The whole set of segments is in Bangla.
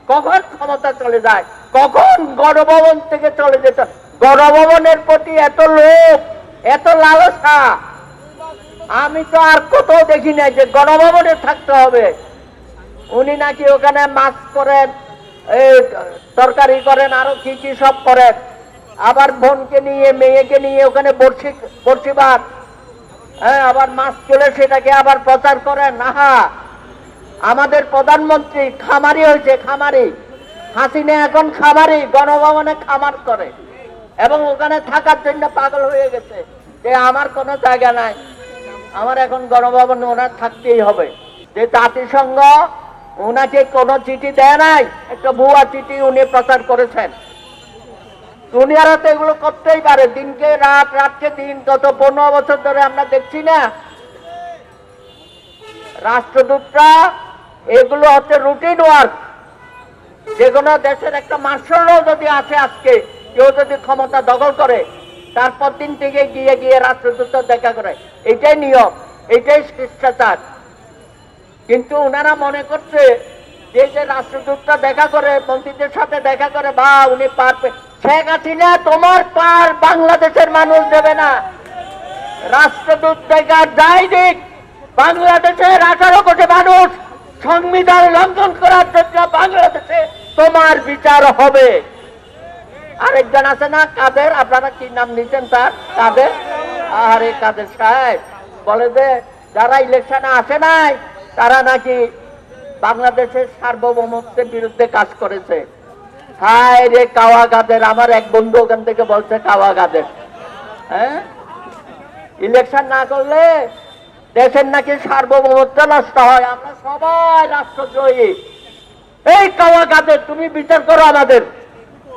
কখন ক্ষমতা চলে যায়, কখন গণভবন থেকে চলে যেত। গণভবনের প্রতি এত লোভ, এত লালসা আমি তো আর কোথাও দেখি নাই যে গণভবনে থাকতে হবে। উনি নাকি ওখানে মাছ করেন, তরকারি করেন, আরো কি কি সব করেন, আবার বোনকে নিয়ে মেয়েকে নিয়ে ওখানে বর্ষিবাদ, হ্যাঁ, আবার মাছ তুলে সেটাকে আবার প্রচার করেন। আহা, আমাদের প্রধানমন্ত্রী খামারি হয়েছে, খামারি। হাসিনা এখন খামারি, গণভবনে খামার করে এবং ওখানে থাকার জন্য পাগল হয়ে গেছে যে আমার কোনো জায়গা নাই, আমার এখন গণভবনে ওনার থাকতেই হবে। যে জাতিসংঘ ওনাকে কোনো চিঠি দেয় নাই, একটা ভুয়া চিঠি উনি প্রচার করেছেন। দুনিয়ারা তো এগুলো করতেই পারে, দিনকে রাত, রাতকে দিন, গত 15 বছর ধরে আমরা দেখছি না রাষ্ট্রদূতরা, এগুলো হচ্ছে রুটিন ওয়ার্ক। যে কোনো দেশের একটা মার্শালও যদি আসে, আজকে কেউ যদি ক্ষমতা দখল করে, তারপর দিন থেকে গিয়ে গিয়ে রাষ্ট্রদূত দেখা করে, এইটাই নিয়ম, এইটাই শিষ্টাচার। কিন্তু ওনারা মনে করছে যে রাষ্ট্রদূতটা দেখা করে, মন্ত্রীদের সাথে দেখা করে, বা উনি পারবে। শেখ হাসিনা তোমার পার বাংলাদেশের মানুষ দেবে না। রাষ্ট্রদূত দেখা যাই দিক, বাংলাদেশের 18 কোটি মানুষ সংবিধান লঙ্ঘন করার জন্য বাংলাদেশে তোমার বিচার হবে। আরেকজন আছে না, কাদের, আপনারা কি নাম নিচ্ছেন তার, কাদের? আরে কাদের সাহেব বলে যে যারা ইলেকশনে আসে নাই তারা নাকি বাংলাদেশের সার্বভৌমত্বের বিরুদ্ধে কাজ করেছে। হায় রে কাওয়া গাদের, আমার এক বন্ধু ওখান থেকে বলছে কাওয়া গাদের, হ্যাঁ, ইলেকশন না করলে দেশের নাকি সার্বভৌমত্ব নষ্ট হয়, আমরা সবাই রাষ্ট্রদ্রোহী। এই কাওয়া গাদের, তুমি বিচার করো আমাদের,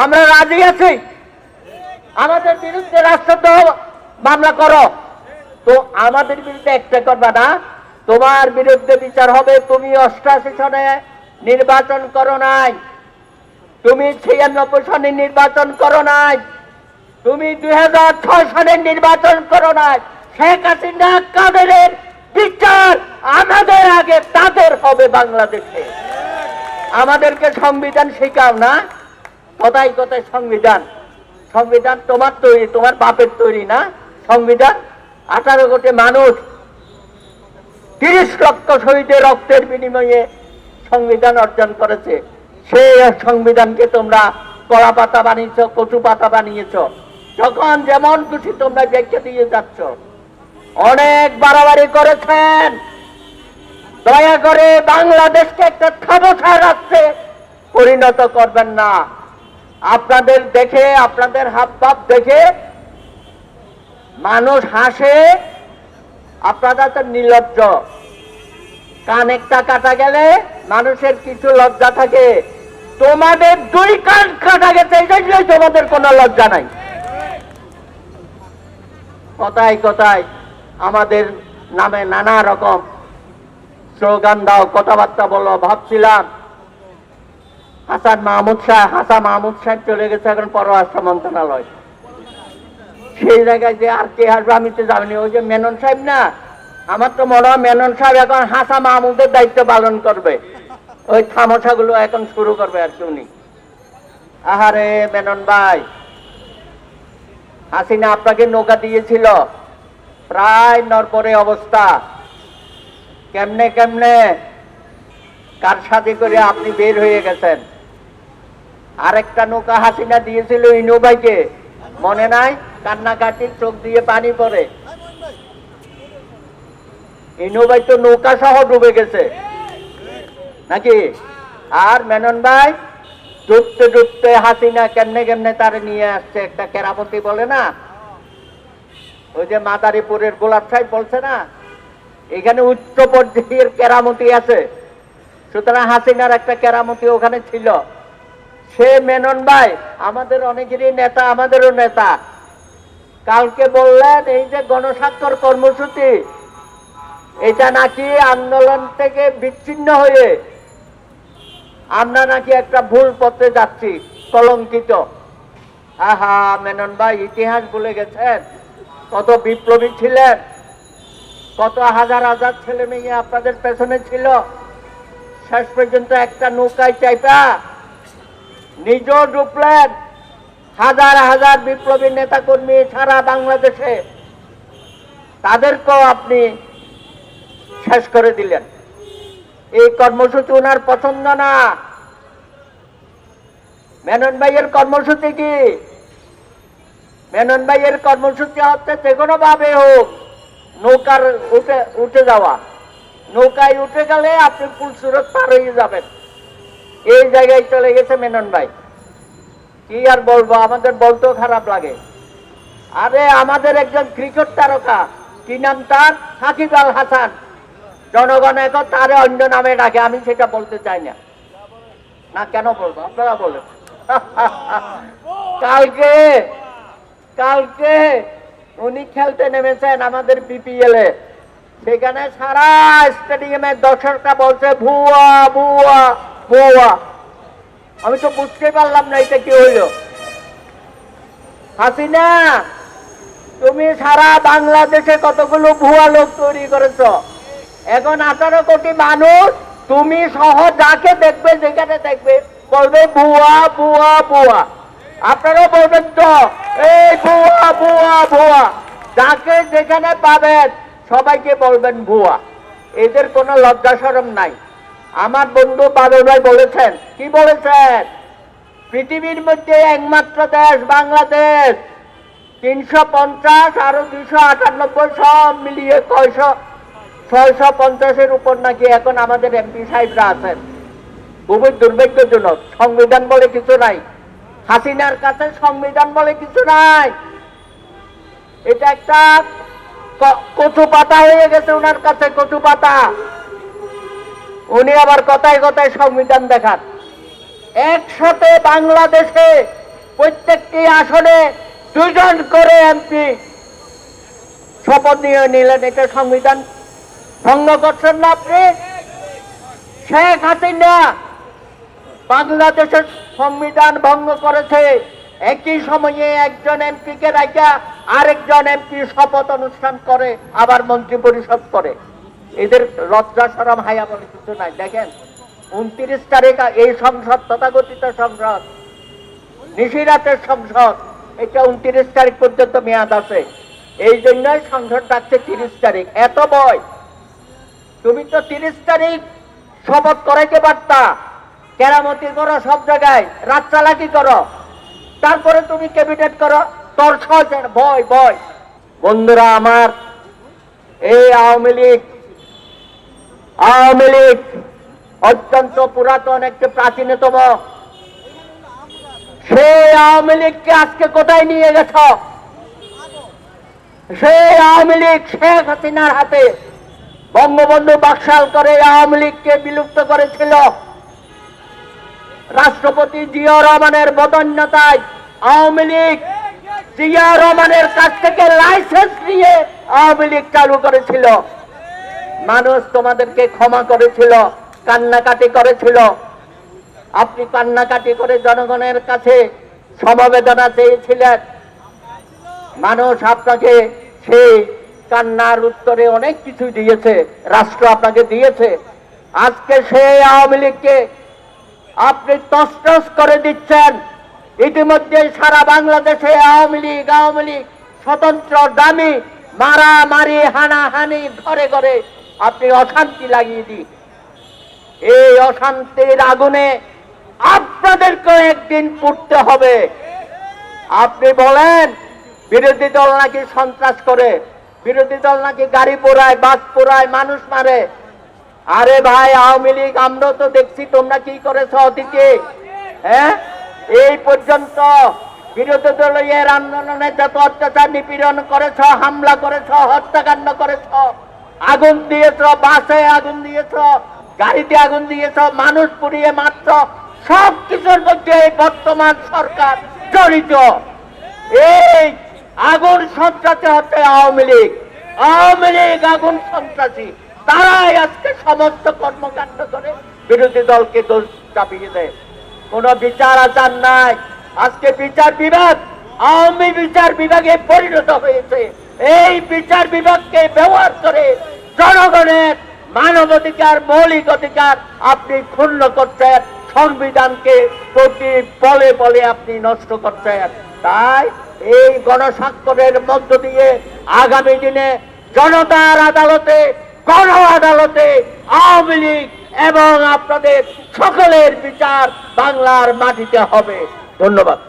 আমরা রাজি আছি, আমাদের বিরুদ্ধে রাষ্ট্রদ্রোহ মামলা করো। তো আমাদের বিরুদ্ধে একটা করবা না, তোমার বিরুদ্ধে বিচার হবে। তুমি 88 সনে নির্বাচন করো নাই, তুমি 96 সনে নির্বাচন করো নাই, তুমি 2006 সনে নির্বাচন করো নাই। শেখ হাসিনা কাদের বিচার আমাদের আগে তাদের হবে বাংলাদেশে। আমাদেরকে সংবিধান শেখাও না, কোথায় কোথায় সংবিধান। সংবিধান তোমার তৈরি, তোমার বাপের তৈরি না সংবিধান। 18 কোটি মানুষ 30 লক্ষ শহীদের রক্তের বিনিময়ে সংবিধান অর্জন করেছে। সেই সংবিধানকে তোমরা কলা পাতা বানিয়েছ, কচু পাতা বানিয়েছ, যখন যেমন খুশি তোমরা দেখে দিয়ে যাচ্ছ। অনেক বাড়াবাড়ি করেছেন, দয়া করে বাংলাদেশকে একটা খামোখা রাষ্ট্রে পরিণত করবেন না। আপনাদের দেখে, আপনাদের হাবভাব দেখে মানুষ হাসে, আপনারা তো নির্লজ্জ। কান একটা কাটা গেলে মানুষের কিছু লজ্জা থাকে, তোমাদের 2 কান কাটা গেছে, এই জন্যই তোমাদের কোনো লজ্জা নাই। কথায় কথায় আমাদের নামে নানা রকম স্লোগান দাও, কথাবার্তা বলো। ভাবছিলাম হাসান মাহমুদ সাহেব চলে গেছে এখন পররাষ্ট্র মন্ত্রণালয়, সেই জায়গায় যে আর কে আসবে আমি তো জানি। ওই যে মেনন সাহেব না, আমার তো মনে হয় মেনন সাহেব এখন হাসান মাহমুদের দায়িত্ব পালন করবে, ওই থামসাগুলো এখন শুরু করবে আর কি উনি। আহারে মেনন ভাই, হাসিনা আপনাকে নৌকা দিয়েছিল, প্রায় নরপরে অবস্থা, কেমনে কেমনে কার সাথে করে আপনি বের হয়ে গেছেন। আরেকটা নৌকা হাসিনা দিয়েছিল ইনু ভাইকে, মনে নাই? কান্নাকাটির চোখ দিয়ে পানি পড়ে। ইনু ভাই তো নৌকা সহ ডুবে গেছে নাকি? আর মেনন ভাই ডুবতে ডুবতে হাসিনা কেমনে কেমনে তারে নিয়ে আসছে, একটা কেরামতি বলে না, ওই যে মাদারীপুরের গোলাপ সাহেব বলছে না, এখানে উচ্চ পর্যায়ের কেরামতি আছে। সুতরাং হাসিনার একটা কেরামতি ওখানে ছিল। সে মেনন ভাই আমাদের অনেকেরই নেতা, আমাদেরও নেতা, কালকে বললেন এই যে গণস্বাক্ষর কর্মসূচি, এটা নাকি আন্দোলন থেকে বিচ্ছিন্ন হয়ে আমরা নাকি একটা ভুল পথে যাচ্ছি, কলঙ্কিত। আহা মেনন ভাই, ইতিহাস ভুলে গেছেন? কত বিপ্লবী ছিলেন, কত হাজার হাজার ছেলে মেয়ে আপনাদের পেছনে ছিল, শেষ পর্যন্ত একটা নৌকায় চাইপা নিজেও ডুবলেন, হাজার হাজার বিপ্লবী নেতাকর্মী সারা বাংলাদেশে তাদেরকেও আপনি শেষ করে দিলেন। এই কর্মসূচি ওনার পছন্দ না। মেনন ভাইয়ের কর্মসূচি কি? মেনন ভাইয়ের কর্মসূচি হচ্ছে যে কোনো ভাবে হোক নৌকার উঠে যাওয়া। নৌকায় উঠে গেলে আপনি ফুলসুরত পার হয়ে যাবেন, এই জায়গায় চলে গেছে মেনন ভাই। কি আর বলবো, আমাদের বলতেও খারাপ লাগে। আরে আমাদের একজন ক্রিকেট তারকা, কি নাম তার? সাকিব আল হাসান। জনগণ এখন তারে অন্য নামে ডাকে, আমি সেটা বলতে চাই না। না কেন বলবো, আপনারা বলেন। কালকে উনি খেলতে নেমেছেন আমাদের বিপিএল এ, সেখানে সারা স্টেডিয়ামের দর্শকরা বলছে ভুয়া ভুয়া ভুয়া। আমি তো বুঝতে পারলাম না এটা কি হইল। হাসিনা, তুমি সারা বাংলাদেশে কতগুলো ভুয়া লোক তৈরি করেছো। এখন 18 কোটি মানুষ তুমি সহ যাকে দেখবে, যেখানে দেখবে বলবে ভুয়া ভুয়া ভুয়া। আপনারাও বলবেন তো এই ভুয়া ভুয়া ভুয়া। যাকে যেখানে পাবেন সবাইকে বলবেন ভুয়া। এদের কোনো লজ্জা শরম নাই। আমার বন্ধু বাদল ভাই বলেছেন, কি বলেছেন? পৃথিবীর মধ্যে একমাত্র দেশ বাংলাদেশ। 350 আরো 298 সব মিলিয়ে 650-এর উপর নাকি এখন আমাদের এমপি সাহেবরা আছেন। খুবই দুর্ভাগ্যজনক। সংবিধান বলে কিছু নাই। হাসিনার কাছে সংবিধান বলে কিছু নাই। এটা একটা কচু পাতা হয়ে গেছে ওনার কাছে, কচু পাতা। উনি আবার কথায় কথায় সংবিধান দেখান। একসাথে বাংলাদেশে প্রত্যেকটি আসনে 2 জন করে এমপি শপথ নিয়ে নিলেন। এটা সংবিধান ভঙ্গ করছেন না আপনি? শেখ হাসিনা বাংলাদেশের সংবিধান ভঙ্গ করেছে। একই সময়ে একজন এমপিকে রাখা আরেকজন এমপি শপথ অনুষ্ঠান করে, আবার মন্ত্রী পরিষদ করে। এদের লজ্জা শরম হায়া বলে কিছু নাই। দেখেন 29 তারিখ এই সংসদ, তথাকথিত সংসদ, নিশিরাতের সংসদ, এটা 29 তারিখ পর্যন্ত মেয়াদ আছে। এই জন্যই সংসদ ডাকছে 30 তারিখ। এত ভয়? তুমি তো 30 তারিখ শপথ করাইতে পারতা। কেরামতি করো সব জায়গায়, রাত চালাকি করো, তারপরে তুমি ক্যাবিনেট করো। তোর ভয় ভয়। বন্ধুরা আমার, এই আওয়ামী লীগ অত্যন্ত পুরাতন, একটি প্রাচীনতম। সেই আওয়ামী লীগকে আজকে কোথায় নিয়ে গেছ? সেই আওয়ামী লীগ শেখ হাসিনার হাতে বঙ্গবন্ধু বাকশাল করে আওয়ামী লীগকে বিলুপ্ত করেছিল। রাষ্ট্রপতি জিয়া রহমানের বদান্যতায় আওয়ামী লীগ জিয়া রহমানের কাছ থেকে লাইসেন্স নিয়ে আওয়ামী লীগ চালু করেছিল। মানুষ তোমাদেরকে ক্ষমা করেছিল, কান্নাকাটি করেছিল। আপনি কান্নাকাটি করে জনগণের কাছে সমবেদনা চেয়েছিলেন। মানুষ আপনাকে সেই কান্নার উত্তরে অনেক কিছু দিয়েছে, রাষ্ট্র আপনাকে দিয়েছে। আজকে সেই আওয়ামী লীগকে আপনি তছনছ করে দিচ্ছেন। ইতিমধ্যে সারা বাংলাদেশে আওয়ামী লীগ স্বতন্ত্র দামি মারামারি হানাহানি ঘরে ঘরে আপনি অশান্তি লাগিয়ে দিন। এই অশান্তির আগুনে আপনাদেরকে একদিন পুড়তে হবে। আপনি বলেন বিরোধী দল নাকি সন্ত্রাস করে, বিরোধী দল নাকি গাড়ি পোড়ায়, বাস পোড়ায়, মানুষ মারে। আরে ভাই, আওয়ামী লীগ আমরা তো দেখছি তোমরা কি করেছ অতীতে। হ্যাঁ, এই পর্যন্ত বিরোধী দলীয় আন্দোলনে যত অত্যাচার নিপীড়ন করেছ, হামলা করেছ, হত্যাকাণ্ড করেছ, আগুন দিয়েছ, বাসে আগুন দিয়েছ, গাড়িতে আগুন দিয়েছ, মানুষ পুড়িয়ে মারছ, সব কিছুর মধ্যে বর্তমান সরকার জড়িত। এই আগুন সন্ত্রাসী হচ্ছে আওয়ামী লীগ আগুন সন্ত্রাসী। তারাই আজকে সমস্ত কর্মকাণ্ড করে বিরোধী দলকে দোষ চাপিয়ে দেয়। কোন বিচার আচার নাই। আজকে বিচার বিভাগ আওয়ামী বিচার বিভাগে পরিণত হয়েছে। এই বিচার বিভাগকে ব্যবহার করে জনগণের মানবাধিকার, মৌলিক অধিকার আপনি ক্ষুণ্ণ করছেন, সংবিধানকে প্রতি পলে পলে আপনি নষ্ট করছেন। তাই এই গণস্বাক্ষরের মধ্য দিয়ে আগামী দিনে জনতার আদালতে, গণ আদালতে আওয়ামী লীগ এবং আপনাদের সকলের বিচার বাংলার মাটিতে হবে। ধন্যবাদ।